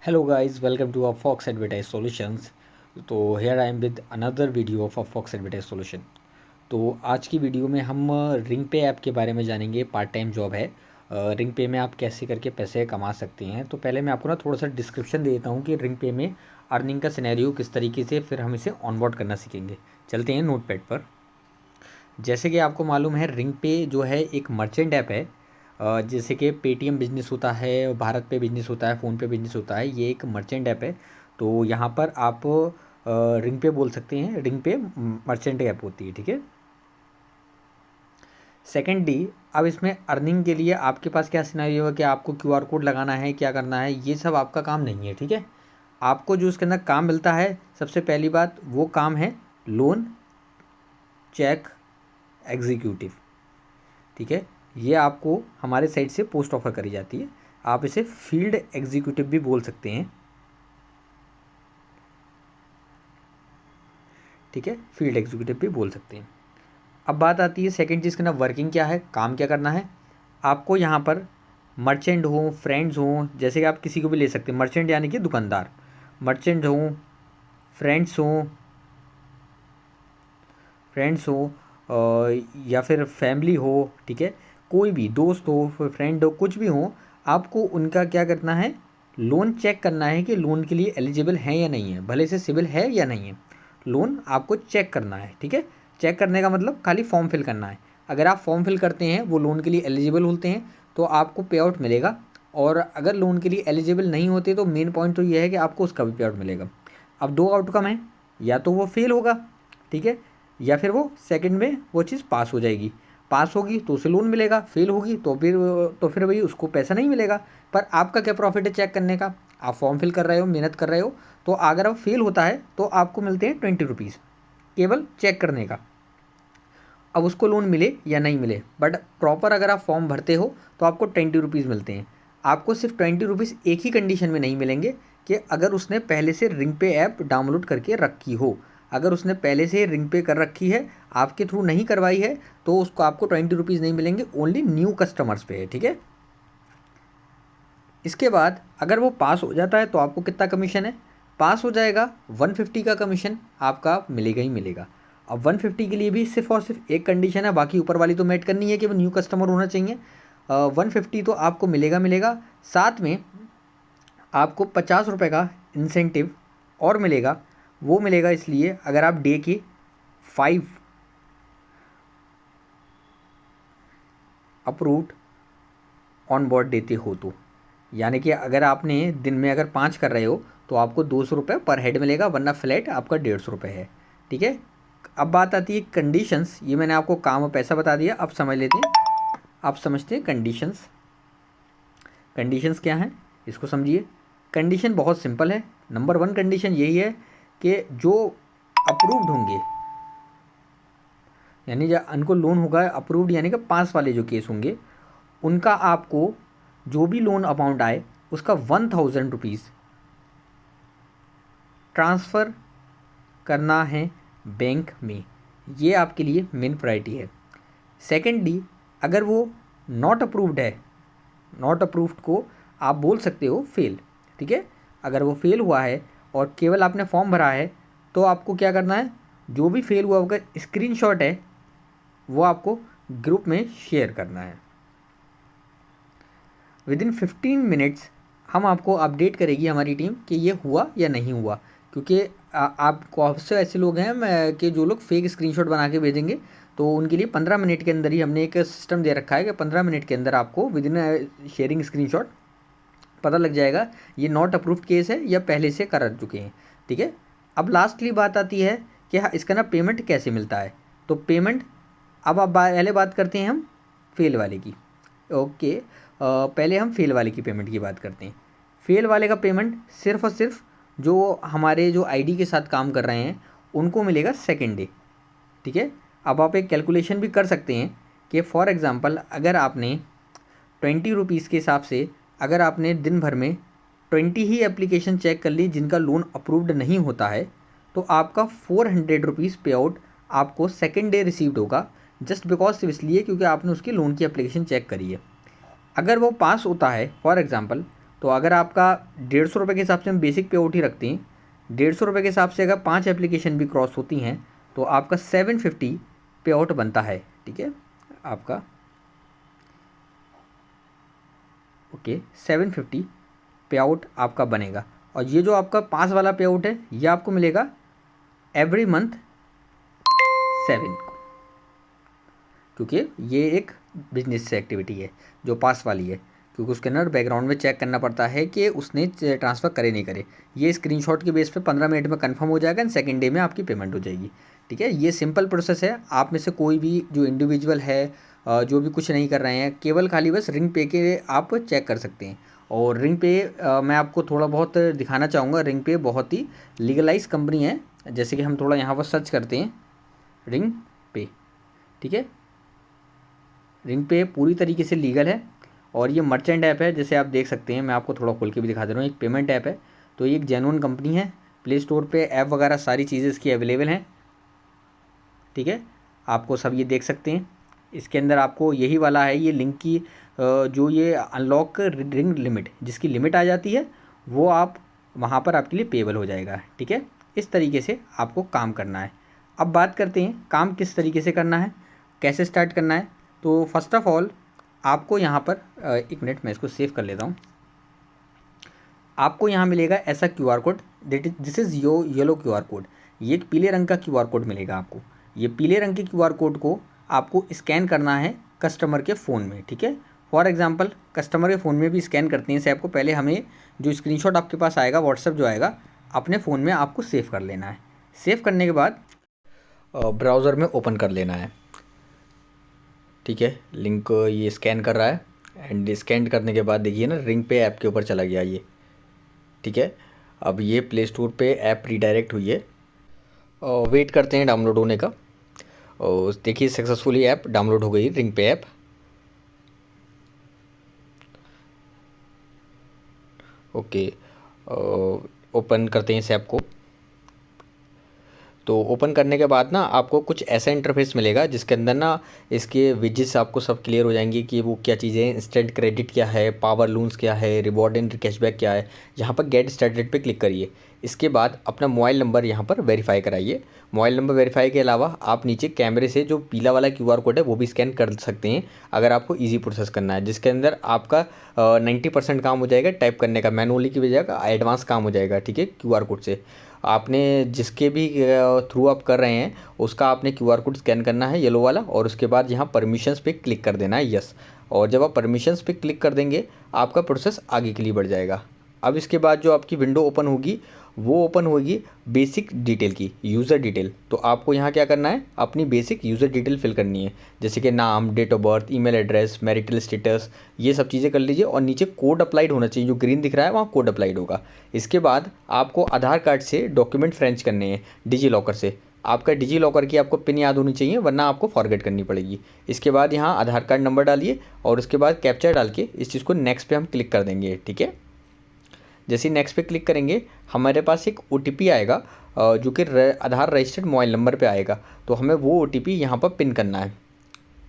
Hello guys, welcome to our Fox Advertise Solutions. तो here I am with another video of our Fox Advertise Solution. तो आज की video में हम ring पे ऐप के बारे में जानेंगे। पार्ट टाइम जॉब है। रिंग पे में आप कैसे करके पैसे कमा सकते हैं। तो पहले मैं आपको ना थोड़ा सा डिस्क्रिप्शन दे देता हूँ कि रिंग पे में अर्निंग का सिनेरियो किस तरीके से, फिर हम इसे ऑनबोर्ड करना सीखेंगे। चलते हैं नोटपैड पर। जैसे कि आपको मालूम है, रिंग पे जो है एक मर्चेंट ऐप है। जैसे कि पेटीएम बिजनेस होता है, भारत पे बिजनेस होता है, फ़ोन पे बिजनेस होता है, ये एक मर्चेंट ऐप है। तो यहाँ पर आप रिंग पे बोल सकते हैं, रिंग पे मर्चेंट ऐप होती है, ठीक है। सेकेंडली, अब इसमें अर्निंग के लिए आपके पास क्या सिनेरियो है कि आपको क्यूआर कोड लगाना है, क्या करना है, ये सब आपका काम नहीं है, ठीक है। आपको जो उसके अंदर काम मिलता है, सबसे पहली बात वो काम है लोन चेक एग्जीक्यूटिव, ठीक है। ये आपको हमारे साइड से पोस्ट ऑफर करी जाती है। आप इसे फील्ड एग्जीक्यूटिव भी बोल सकते हैं, ठीक है, फील्ड एग्जीक्यूटिव भी बोल सकते हैं। अब बात आती है सेकंड चीज़ के ना, वर्किंग क्या है, काम क्या करना है। आपको यहाँ पर मर्चेंट हो, फ्रेंड्स हो, जैसे कि आप किसी को भी ले सकते हैं। मर्चेंट यानी कि दुकानदार, मर्चेंट हो, फ्रेंड्स हो, या फिर फैमिली हो, ठीक है, कोई भी दोस्त हो, फ्रेंड हो, कुछ भी हो, आपको उनका क्या करना है, लोन चेक करना है कि लोन के लिए एलिजिबल है या नहीं है। भले से सिविल है या नहीं है, लोन आपको चेक करना है, ठीक है। चेक करने का मतलब खाली फॉर्म फिल करना है। अगर आप फॉर्म फिल करते हैं, वो लोन के लिए एलिजिबल होते हैं, तो आपको पे आउट मिलेगा। और अगर लोन के लिए एलिजिबल नहीं होते तो मेन पॉइंट तो ये है कि आपको उसका भी पे आउट मिलेगा। अब दो आउटकम है, या तो वो फेल होगा, ठीक है, या फिर वो सेकंड में वो चीज़ पास हो जाएगी। पास होगी तो उसे लोन मिलेगा, फेल होगी तो फिर भाई उसको पैसा नहीं मिलेगा। पर आपका क्या प्रॉफिट है चेक करने का। आप फॉर्म फिल कर रहे हो, मेहनत कर रहे हो, तो अगर अब फेल होता है तो आपको मिलते हैं 20 रुपीज़ केवल चेक करने का। अब उसको लोन मिले या नहीं मिले, बट प्रॉपर अगर आप फॉर्म भरते हो तो आपको 20 रुपीज़ मिलते हैं। आपको सिर्फ 20 रुपीज़ एक ही कंडीशन में नहीं मिलेंगे, कि अगर उसने पहले से रिंग पे ऐप डाउनलोड करके रखी हो। अगर उसने पहले से रिंग पे कर रखी है, आपके थ्रू नहीं करवाई है, तो उसको आपको 20 रुपीज़ नहीं मिलेंगे, ओनली न्यू कस्टमर्स पे है, ठीक है। इसके बाद अगर वो पास हो जाता है तो आपको कितना कमीशन है, पास हो जाएगा 150 का कमीशन आपका मिलेगा ही मिलेगा। अब 150 के लिए भी सिर्फ और सिर्फ एक कंडीशन है, बाकी ऊपर वाली तो मेट करनी है कि वो न्यू कस्टमर होना चाहिए। 150 तो आपको मिलेगा मिलेगा, साथ में आपको 50 रुपये का इंसेंटिव और मिलेगा। वो मिलेगा इसलिए अगर आप डे के 5 अप्रूव्ड ऑन बोर्ड देते हो तो, यानी कि अगर आपने दिन में अगर 5 कर रहे हो तो आपको 200 रुपये पर हेड मिलेगा, वरना फ्लैट आपका 150 रुपये है, ठीक है। अब बात आती है कंडीशंस। ये मैंने आपको काम और पैसा बता दिया, अब समझ लेते हैं, आप समझते हैं कंडीशंस। कंडीशंस क्या हैं इसको समझिए। कंडीशन बहुत सिंपल है। नंबर 1 कंडीशन यही है कि जो अप्रूव्ड होंगे, यानी जो उनको लोन होगा अप्रूव्ड, यानी कि पास वाले जो केस होंगे, उनका आपको जो भी लोन अमाउंट आए उसका 1000 रुपीज़ ट्रांसफ़र करना है बैंक में। ये आपके लिए मेन प्रायोरिटी है। सेकेंडली, अगर वो नॉट अप्रूव्ड है, नॉट अप्रूव्ड को आप बोल सकते हो फेल, ठीक है। अगर वो फेल हुआ है और केवल आपने फॉर्म भरा है, तो आपको क्या करना है, जो भी फेल हुआ होगा स्क्रीनशॉट है वो आपको ग्रुप में शेयर करना है। विदिन 15 मिनट्स हम आपको अपडेट करेगी हमारी टीम कि ये हुआ या नहीं हुआ। क्योंकि आपको आपसे ऐसे लोग हैं कि जो लोग फेक स्क्रीनशॉट बना के भेजेंगे, तो उनके लिए 15 मिनट के अंदर ही हमने एक सिस्टम दे रखा है कि 15 मिनट के अंदर आपको विदिन शेयरिंग स्क्रीनशॉट पता लग जाएगा ये नॉट अप्रूव्ड केस है या पहले से कर चुके हैं, ठीक है। अब लास्टली बात आती है कि हाँ, इसका ना पेमेंट कैसे मिलता है। तो पेमेंट, अब आप पहले बात करते हैं हम फेल वाले की। ओके, पहले हम फेल वाले की पेमेंट की बात करते हैं। फेल वाले का पेमेंट सिर्फ और सिर्फ जो हमारे जो आईडी के साथ काम कर रहे हैं उनको मिलेगा सेकेंड डे, ठीक है। अब आप एक कैलकुलेशन भी कर सकते हैं कि फॉर एग्ज़ाम्पल अगर आपने 20 रुपीज़ के हिसाब से, अगर आपने दिन भर में 20 ही एप्लीकेशन चेक कर ली जिनका लोन अप्रूव्ड नहीं होता है, तो आपका 400 रुपीज़ पे आउट आपको सेकेंड डे रिसीव्ड होगा, जस्ट बिकॉज सिर्फ इसलिए क्योंकि आपने उसकी लोन की एप्लीकेशन चेक करी है। अगर वो पास होता है, फॉर एग्ज़ाम्पल तो अगर आपका 150 रुपये के हिसाब से हम बेसिक पे आउट ही रखते हैं, 150 रुपये के हिसाब से अगर 5 एप्लीकेशन भी क्रॉस होती हैं तो आपका 750 पे आउट बनता है। ठीक है, आपका ओके 750 पे आउट आपका बनेगा। और ये जो आपका 5 वाला पे आउट है ये आपको मिलेगा एवरी मंथ 7 को, क्योंकि ये एक बिजनेस से एक्टिविटी है जो पास वाली है, क्योंकि उसके अंदर बैकग्राउंड में चेक करना पड़ता है कि उसने ट्रांसफ़र करे नहीं करे। ये स्क्रीनशॉट के बेस पे 15 मिनट में कंफर्म हो जाएगा एंड सेकंड डे में आपकी पेमेंट हो जाएगी। ठीक है, ये सिंपल प्रोसेस है। आप में से कोई भी जो इंडिविजुअल है जो भी कुछ नहीं कर रहे हैं, केवल खाली बस रिंग पे के आप चेक कर सकते हैं। और रिंग पे मैं आपको थोड़ा बहुत दिखाना चाहूँगा। रिंग पे बहुत ही लीगलाइज कंपनी है। जैसे कि हम थोड़ा यहाँ पर सर्च करते हैं रिंग पे। ठीक है, रिंग पे पूरी तरीके से लीगल है और ये मर्चेंट ऐप है। जैसे आप देख सकते हैं, मैं आपको थोड़ा खोल के भी दिखा दे रहा हूँ। एक पेमेंट ऐप है, तो ये एक जेन्युइन कंपनी है। प्ले स्टोर पे ऐप वगैरह सारी चीज़ें इसकी अवेलेबल हैं। ठीक है, आपको सब ये देख सकते हैं। इसके अंदर आपको यही वाला है, ये लिंक की जो ये अनलॉक रिंग लिमिट, जिसकी लिमिट आ जाती है वो आप वहाँ पर आपके लिए पेबल हो जाएगा। ठीक है, इस तरीके से आपको काम करना है। अब बात करते हैं काम किस तरीके से करना है, कैसे स्टार्ट करना है। तो फर्स्ट ऑफ ऑल आपको यहाँ पर एक मिनट मैं इसको सेव कर लेता हूँ। आपको यहाँ मिलेगा ऐसा QR code, this is yellow QR code. ये एक पीले रंग का QR कोड मिलेगा आपको। ये पीले रंग के QR कोड को आपको स्कैन करना है कस्टमर के फ़ोन में। ठीक है, फॉर एग्जांपल कस्टमर के फ़ोन में भी स्कैन करते हैं इस ऐप को। पहले हमें जो स्क्रीनशॉट आपके पास आएगा व्हाट्सएप जो आएगा, अपने फ़ोन में आपको सेव कर लेना है। सेव करने के बाद ब्राउज़र में ओपन कर लेना है। ठीक है, लिंक ये स्कैन कर रहा है एंड स्कैन करने के बाद देखिए ना रिंग पे ऐप के ऊपर चला गया ये। ठीक है, अब ये प्ले स्टोर पे ऐप रीडायरेक्ट हुई है और वेट करते हैं डाउनलोड होने का। और देखिए सक्सेसफुली ऐप डाउनलोड हो गई, रिंग पे ऐप। ओके, ओपन करते हैं इस ऐप को। तो ओपन करने के बाद ना आपको कुछ ऐसा इंटरफेस मिलेगा जिसके अंदर ना इसके विजेट्स आपको सब क्लियर हो जाएंगी कि वो क्या चीज़ें हैं। इंस्टेंट क्रेडिट क्या है, पावर लून्स क्या है, रिवॉर्ड एंड कैशबैक क्या है। यहाँ पर गेट स्टार्टेड पे क्लिक करिए। इसके बाद अपना मोबाइल नंबर यहाँ पर वेरीफाई कराइए। मोबाइल नंबर वेरीफाई के अलावा आप नीचे कैमरे से जो पीला वाला QR कोड है वो भी स्कैन कर सकते हैं, अगर आपको ईजी प्रोसेस करना है, जिसके अंदर आपका 90% काम हो जाएगा टाइप करने का, मैनुअली की बजाय एडवांस काम हो जाएगा। ठीक है, QR कोड से आपने जिसके भी थ्रू आप कर रहे हैं उसका आपने QR कोड स्कैन करना है येलो वाला, और उसके बाद यहाँ परमिशंस पे क्लिक कर देना है यस। और जब आप परमिशंस पे क्लिक कर देंगे आपका प्रोसेस आगे के लिए बढ़ जाएगा। अब इसके बाद जो आपकी विंडो ओपन होगी वो ओपन होगी बेसिक डिटेल की, यूज़र डिटेल। तो आपको यहाँ क्या करना है, अपनी बेसिक यूज़र डिटेल फिल करनी है, जैसे कि नाम, date of birth, email address, marital status, ये सब चीज़ें कर लीजिए। और नीचे कोड अप्लाइड होना चाहिए, जो ग्रीन दिख रहा है वहाँ कोड अप्लाइड होगा। इसके बाद आपको आधार कार्ड से डॉक्यूमेंट फ्रेंच करने हैं डिजी लॉकर से। आपका डिजी लॉकर की आपको पिन याद होनी चाहिए, वरना आपको फॉरगेट करनी पड़ेगी। इसके बाद यहाँ आधार कार्ड नंबर डालिए और उसके बाद कैप्चा डाल के इस चीज़ को नेक्स्ट पे हम क्लिक कर देंगे। ठीक है, जैसे ही नेक्स्ट पे क्लिक करेंगे हमारे पास एक OTP आएगा जो कि आधार रजिस्टर्ड मोबाइल नंबर पे आएगा। तो हमें वो OTP यहाँ पर पिन करना है,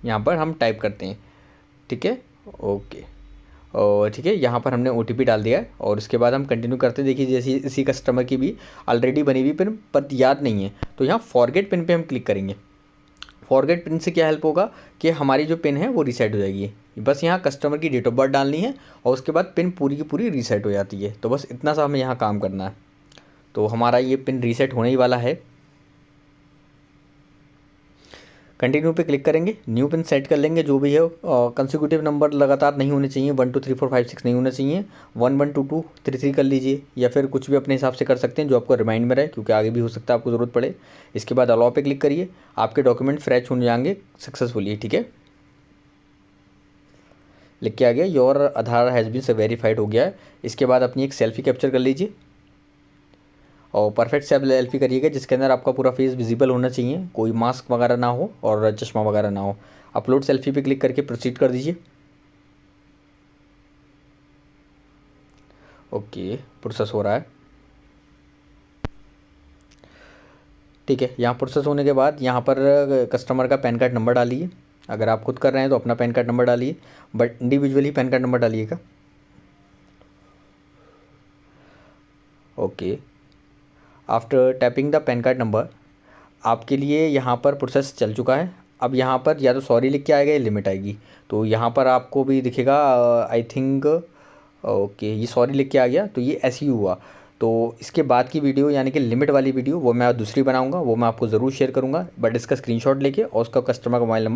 यहाँ पर हम टाइप करते हैं। ठीक है, ओके, और ठीक है यहाँ पर हमने OTP डाल दिया है और उसके बाद हम कंटिन्यू करते हैं। देखिए जैसे इसी कस्टमर की भी ऑलरेडी बनी हुई पिन पर याद नहीं है, तो यहाँ फॉरगेट पिन पे हम क्लिक करेंगे। फॉरगेट पिन से क्या हेल्प होगा कि हमारी जो पिन है वो रीसेट हो जाएगी। बस यहाँ कस्टमर की डेट ऑफ बर्थ डालनी है और उसके बाद पिन पूरी की पूरी रीसेट हो जाती है। तो बस इतना सा हमें यहाँ काम करना है। तो हमारा ये पिन रीसेट होने ही वाला है। कंटिन्यू पे क्लिक करेंगे, न्यू पिन सेट कर लेंगे जो भी है। कंसेक्यूटिव नंबर लगातार नहीं होने चाहिए, 1 2 3 4 5 6 नहीं होना चाहिए, 1 1 2 2 3 3 कर लीजिए, या फिर कुछ भी अपने हिसाब से कर सकते हैं जो आपको रिमाइंड में रहे, क्योंकि आगे भी हो सकता है आपको ज़रूरत पड़े। इसके बाद अलाउ पे क्लिक करिए, आपके डॉक्यूमेंट फ्रेश हो जाएंगे सक्सेसफुली। ठीक है, लिख के आ गया your Aadhaar has been verified हो गया है। इसके बाद अपनी एक सेल्फी कैप्चर कर लीजिए और परफेक्ट सेल्फी करिएगा जिसके अंदर आपका पूरा फेस विजिबल होना चाहिए, कोई मास्क वगैरह ना हो और चश्मा वगैरह ना हो। अपलोड सेल्फी पे क्लिक करके प्रोसीड कर दीजिए। ओके, प्रोसेस हो रहा है। ठीक है, यहाँ प्रोसेस होने के बाद यहाँ पर कस्टमर का पैन कार्ड नंबर डालिए। अगर आप खुद कर रहे हैं तो अपना पैन कार्ड नंबर डालिए, but individually PAN card number डालिएगा। Okay, after tapping the PAN card number आपके लिए यहाँ पर प्रोसेस चल चुका है। अब यहाँ पर या तो सॉरी लिख के आएगा या लिमिट आएगी। तो यहाँ पर आपको भी दिखेगा आई थिंक, ओके ये सॉरी लिख के आ गया, तो ये ऐसे ही हुआ। तो इसके बाद की वीडियो यानी कि लिमिट वाली वीडियो वो मैं दूसरी बनाऊंगा, वो मैं आपको ज़रूर शेयर करूंगा, बट इसका स्क्रीनशॉट लेके और उसका कस्टमर का मोबाइल नंबर